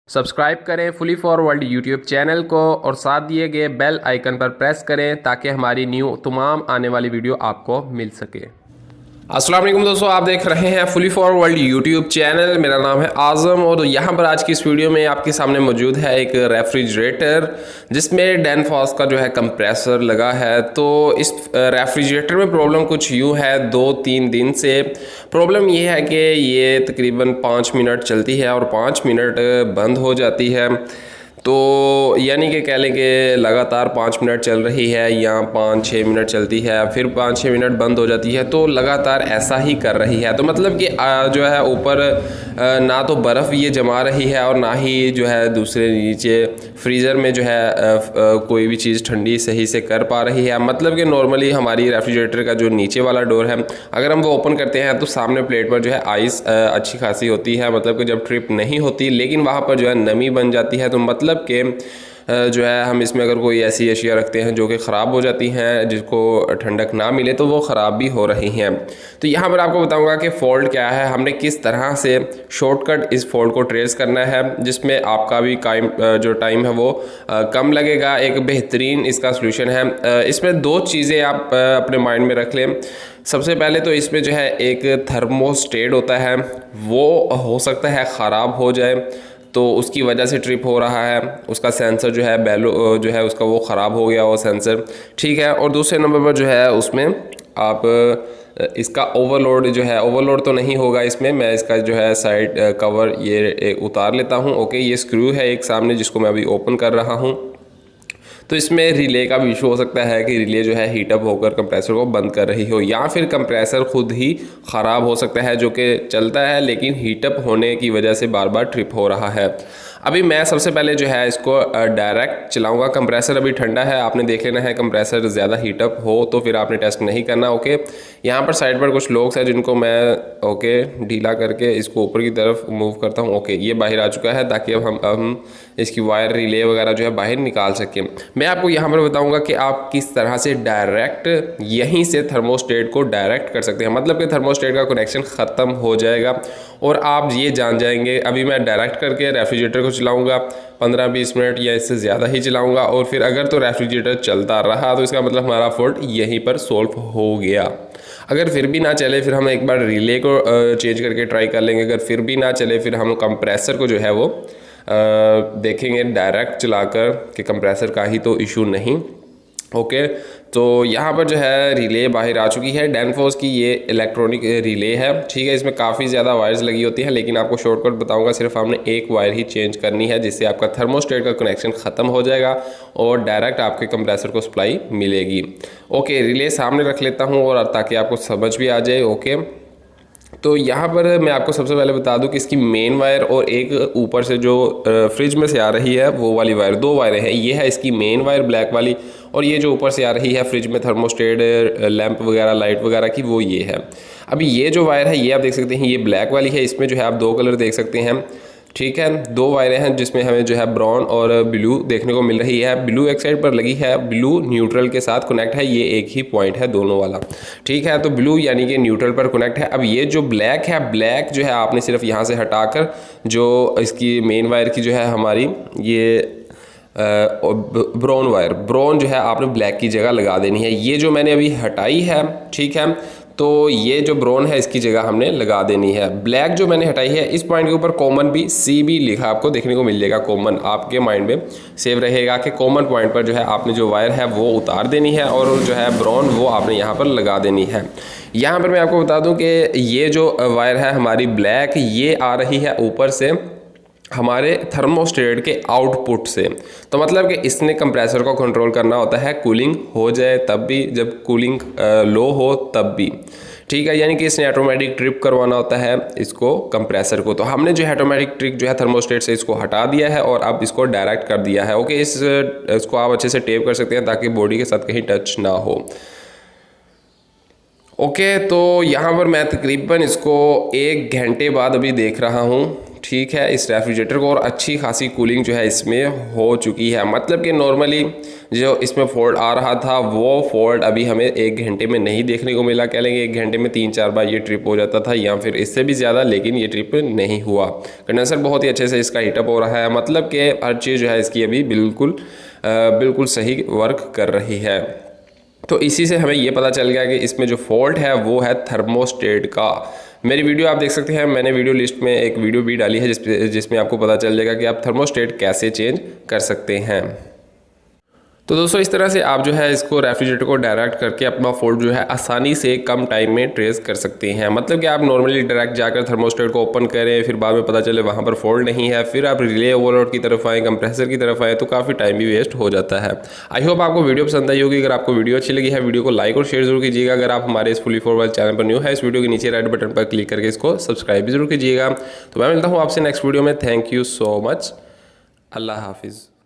Subscribe करें fully forward YouTube channel को और साथ दिए गए बेल आइकन पर प्रेस करें ताकि हमारी न्यू तमाम आने वाली वीडियो आपको मिल सके। अस्सलाम वालेकुम दोस्तों, आप देख रहे हैं फुली फॉरवर्ड यूट्यूब चैनल। मेरा नाम है आज़म और यहाँ पर आज की इस वीडियो में आपके सामने मौजूद है एक रेफ्रिजरेटर जिसमें डैनफॉस का जो है कंप्रेसर लगा है। तो इस रेफ्रिजरेटर में प्रॉब्लम कुछ यूँ है, 2-3 दिन से प्रॉब्लम ये है कि ये तकरीबन 5 मिनट चलती है और 5 मिनट बंद हो जाती है। तो यानी कि कह लें कि लगातार 5 मिनट चल रही है या 5-6 मिनट चलती है, फिर 5-6 मिनट बंद हो जाती है, तो लगातार ऐसा ही कर रही है। तो मतलब कि जो है ऊपर ना तो बर्फ़ ये जमा रही है और ना ही जो है दूसरे नीचे फ्रीज़र में जो है कोई भी चीज़ ठंडी सही से कर पा रही है। मतलब कि नॉर्मली हमारी रेफ्रिजरेटर का जो नीचे वाला डोर है, अगर हम वो ओपन करते हैं तो सामने प्लेट पर जो है आइस अच्छी खासी होती है, मतलब कि जब ट्रिप नहीं होती, लेकिन वहाँ पर जो है नमी बन जाती है। तो मतलब कि जो है हम इसमें अगर कोई ऐसी अशिया रखते हैं जो कि ख़राब हो जाती हैं, जिसको ठंडक ना मिले, तो वो ख़राब भी हो रही हैं। तो यहाँ पर आपको बताऊंगा कि फ़ॉल्ट क्या है, हमने किस तरह से शॉर्टकट इस फॉल्ट को ट्रेस करना है जिसमें आपका भी जो टाइम है वो कम लगेगा। एक बेहतरीन इसका सलूशन है। इसमें 2 चीज़ें आप अपने माइंड में रख लें। सबसे पहले तो इसमें जो है एक थर्मोस्टेट होता है, वो हो सकता है ख़राब हो जाए, तो उसकी वजह से ट्रिप हो रहा है। उसका सेंसर जो है बैलो जो है उसका वो ख़राब हो गया वो सेंसर, ठीक है। और दूसरे नंबर पर जो है उसमें आप इसका ओवरलोड जो है, ओवरलोड तो नहीं होगा इसमें। मैं इसका जो है साइड कवर ये उतार लेता हूँ। ओके, ये स्क्रू है एक सामने जिसको मैं अभी ओपन कर रहा हूँ। तो इसमें रिले का भी इशू हो सकता है कि रिले जो है हीटअप होकर कंप्रेसर को बंद कर रही हो, या फिर कंप्रेसर खुद ही ख़राब हो सकता है जो कि चलता है लेकिन हीटअप होने की वजह से बार बार ट्रिप हो रहा है। अभी मैं सबसे पहले जो है इसको डायरेक्ट चलाऊंगा। कंप्रेसर अभी ठंडा है, आपने देख लेना है कंप्रेसर ज़्यादा हीटअप हो तो फिर आपने टेस्ट नहीं करना। ओके, यहाँ पर साइड पर कुछ लोग हैं जिनको मैं ढीला करके इसको ऊपर की तरफ मूव करता हूँ। ओके, ये बाहर आ चुका है ताकि अब हम इसकी वायर रिले वगैरह जो है बाहर निकाल सकें। मैं आपको यहाँ पर बताऊँगा कि आप किस तरह से डायरेक्ट यहीं से थर्मोस्टेट को डायरेक्ट कर सकते हैं। मतलब कि थर्मोस्टेट का कनेक्शन ख़त्म हो जाएगा और आप ये जान जाएंगे। अभी मैं डायरेक्ट करके रेफ्रिजरेटर को चलाऊंगा 15-20 मिनट या इससे ज़्यादा ही चलाऊंगा, और फिर अगर तो रेफ्रिजरेटर चलता रहा तो इसका मतलब हमारा फॉल्ट यहीं पर सॉल्व हो गया। अगर फिर भी ना चले फिर हम एक बार रिले को चेंज करके ट्राई कर लेंगे। अगर फिर भी ना चले फिर हम कंप्रेसर को जो है वो देखेंगे डायरेक्ट चलाकर कि कंप्रेसर का ही तो इशू नहीं। ओके, तो यहाँ पर जो है रिले बाहर आ चुकी है। डैनफॉस की ये इलेक्ट्रॉनिक रिले है, ठीक है। इसमें काफ़ी ज़्यादा वायर्स लगी होती हैं, लेकिन आपको शॉर्टकट बताऊंगा, सिर्फ आपने एक वायर ही चेंज करनी है जिससे आपका थर्मोस्टेट का कनेक्शन ख़त्म हो जाएगा और डायरेक्ट आपके कंप्रेसर को सप्लाई मिलेगी। ओके, रिले सामने रख लेता हूँ और ताकि आपको समझ भी आ जाए। ओके, तो यहाँ पर मैं आपको सबसे पहले बता दूं कि इसकी मेन वायर और एक ऊपर से जो फ्रिज में से आ रही है वो वाली वायर, 2 वायरें हैं। ये है इसकी मेन वायर ब्लैक वाली, और ये जो ऊपर से आ रही है फ्रिज में थर्मोस्टेट लैंप वगैरह लाइट वगैरह की, वो ये है। अभी ये जो वायर है ये आप देख सकते हैं, ये ब्लैक वाली है। इसमें जो है आप 2 कलर देख सकते हैं, ठीक है। 2 वायरें हैं जिसमें हमें जो है ब्राउन और ब्लू देखने को मिल रही है। ब्लू एक साइड पर लगी है, ब्लू न्यूट्रल के साथ कनेक्ट है, ये एक ही पॉइंट है दोनों वाला, ठीक है। तो ब्लू यानी कि न्यूट्रल पर कनेक्ट है। अब ये जो ब्लैक है, ब्लैक जो है आपने सिर्फ यहाँ से हटाकर जो इसकी मेन वायर की जो है हमारी ये ब्राउन वायर, ब्राउन जो है आपने ब्लैक की जगह लगा देनी है। ये जो मैंने अभी हटाई है, ठीक है, तो ये जो ब्राउन है इसकी जगह हमने लगा देनी है। ब्लैक जो मैंने हटाई है, इस पॉइंट के ऊपर कॉमन भी CB लिखा आपको देखने को मिल जाएगा। कॉमन आपके माइंड में सेव रहेगा कि कॉमन पॉइंट पर जो है आपने जो वायर है वो उतार देनी है और जो है ब्राउन वो आपने यहाँ पर लगा देनी है। यहाँ पर मैं आपको बता दूँ कि ये जो वायर है हमारी ब्लैक, ये आ रही है ऊपर से हमारे थर्मोस्टेट के आउटपुट से। तो मतलब कि इसने कंप्रेसर को कंट्रोल करना होता है, कूलिंग हो जाए तब भी, जब कूलिंग लो हो तब भी, ठीक है। यानी कि इसने ऑटोमेटिक ट्रिप करवाना होता है इसको कंप्रेसर को। तो हमने जो है ऑटोमेटिक ट्रिक जो है थर्मोस्टेट से इसको हटा दिया है और अब इसको डायरेक्ट कर दिया है। ओके, इसको आप अच्छे से टेप कर सकते हैं ताकि बॉडी के साथ कहीं टच ना हो। ओके, तो यहाँ पर मैं तकरीबन इसको 1 घंटे बाद अभी देख रहा हूँ, ठीक है इस रेफ्रिजरेटर को, और अच्छी खासी कूलिंग जो है इसमें हो चुकी है। मतलब कि नॉर्मली जो इसमें फॉल्ट आ रहा था वो फॉल्ट अभी हमें 1 घंटे में नहीं देखने को मिला। कह लेंगे 1 घंटे में 3-4 बार ये ट्रिप हो जाता था या फिर इससे भी ज़्यादा, लेकिन ये ट्रिप नहीं हुआ। कंडेंसर बहुत ही अच्छे से इसका हीटअप हो रहा है। मतलब कि हर चीज़ जो है इसकी अभी बिल्कुल सही वर्क कर रही है। तो इसी से हमें ये पता चल गया कि इसमें जो फॉल्ट है वो है थर्मोस्टेट का। मेरी वीडियो आप देख सकते हैं, मैंने वीडियो लिस्ट में एक वीडियो भी डाली है जिसमें आपको पता चल जाएगा कि आप थर्मोस्टेट कैसे चेंज कर सकते हैं। तो दोस्तों इस तरह से आप जो है इसको रेफ्रिजरेटर को डायरेक्ट करके अपना फॉल्ट जो है आसानी से कम टाइम में ट्रेस कर सकते हैं। मतलब कि आप नॉर्मली डायरेक्ट जाकर थर्मोस्टेट को ओपन करें, फिर बाद में पता चले वहाँ पर फॉल्ट नहीं है, फिर आप रिले ओवरलोड की तरफ आएँ, कंप्रेसर की तरफ आएँ, तो काफ़ी टाइम भी वेस्ट हो जाता है। आई होप आपको वीडियो पसंद आई होगी। अगर आपको वीडियो अच्छी लगी है, वीडियो को लाइक और शेयर जरूर कीजिएगा। अगर आप हमारे इस फुली फॉरवर्ड चैनल पर न्यू है, इस वीडियो के नीचे रेड बटन पर क्लिक करके इसको सब्सक्राइब भी जरूर कीजिएगा। तो मैं मिलता हूँ आपसे नेक्स्ट वीडियो में। Thank you so much. अल्लाह हाफिज़।